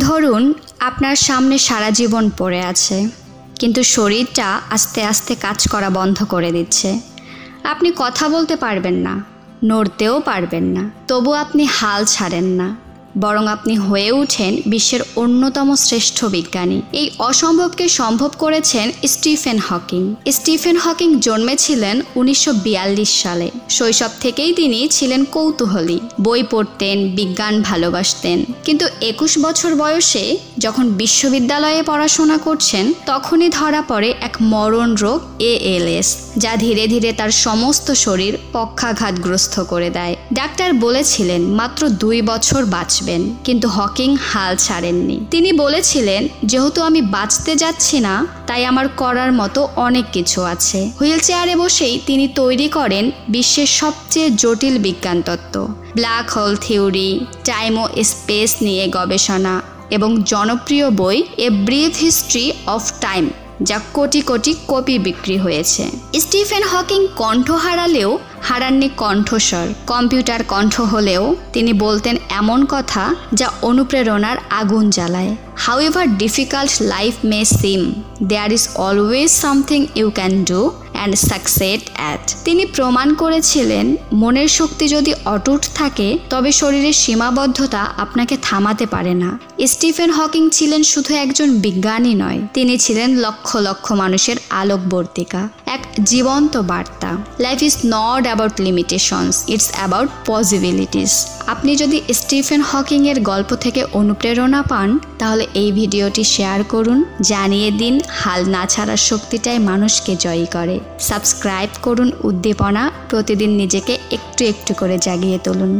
ধরুন আপনার সামনে সারা জীবন পড়ে আছে, কিন্তু শরীরটা আস্তে আস্তে কাজ করা বন্ধ করে দিচ্ছে। আপনি কথা বলতে পারবেন না, নড়তেও পারবেন না, তবু আপনি হাল ছাড়েন না, বরং আপনি হয়ে ওঠেন বিশ্বের অন্যতম শ্রেষ্ঠ বিজ্ঞানী। এই অসম্ভবকে সম্ভব করেছেন স্টিফেন হকিং। স্টিফেন হকিং জন্মেছিলেন 1942 সালে। শৈশব থেকেই তিনি ছিলেন কৌতূহলী, বই পড়তেন, বিজ্ঞান ভালোবাসতেন। কিন্তু 21 বছর বয়সে যখন বিশ্ববিদ্যালয়ে পড়াশোনা করছেন, তখনই ধরা পড়ে এক মরণ রোগ ALS, যা ধীরে ধীরে তার সমস্ত শরীর পক্ষাঘাতগ্রস্ত করে দেয়। ডাক্তার বলেছিলেন মাত্র 2 বছর বাঁচবেন, কিন্তু হকিং হাল ছাড়েননি। তিনি বলেছিলেন, যেহেতু আমি বাঁচতে যাচ্ছি না, তাই আমার করার মতো অনেক কিছু আছে। হুইল চেয়ারে বসেই তিনি তৈরি করেন বিশ্বের সবচেয়ে জটিল বিজ্ঞান তত্ত্ব, ব্ল্যাক হোল থিওরি, টাইম ও স্পেস নিয়ে গবেষণা এবং জনপ্রিয় বই a brief history of time, যা কোটি কোটি কপি বিক্রি হয়েছে। স্টিফেন হকিং কণ্ঠ হারালেও হারাননি কণ্ঠস্বর। কম্পিউটার কণ্ঠ হলেও তিনি বলতেন এমন কথা যা অনুপ্রেরণার আগুন জ্বালায়। However difficult life may seem, there is always something you can do and succeed at. তিনি প্রমাণ করেছিলেন, মনের শক্তি যদি অটুট থাকে, তবে শরীরের সীমাবদ্ধতা আপনাকে থামাতে পারে না। স্টিফেন হকিং ছিলেন শুধু একজন বিজ্ঞানী নয়, তিনি ছিলেন লক্ষ লক্ষ মানুষের আলোকবর্তিকা, এক জীবন্ত বার্তা। Life is not about limitations, it's about possibilities. আপনি যদি স্টিফেন হকিং এর গল্প থেকে অনুপ্রেরণা পান, তাহলে এই ভিডিওটি শেয়ার করুন, জানিয়ে দিন হাল না ছাড়ার শক্তিটাই মানুষকে জয়ী করে। সাবস্ক্রাইব করুন উদ্দীপনা, প্রতিদিন নিজেকে একটু একটু করে জাগিয়ে তুলুন।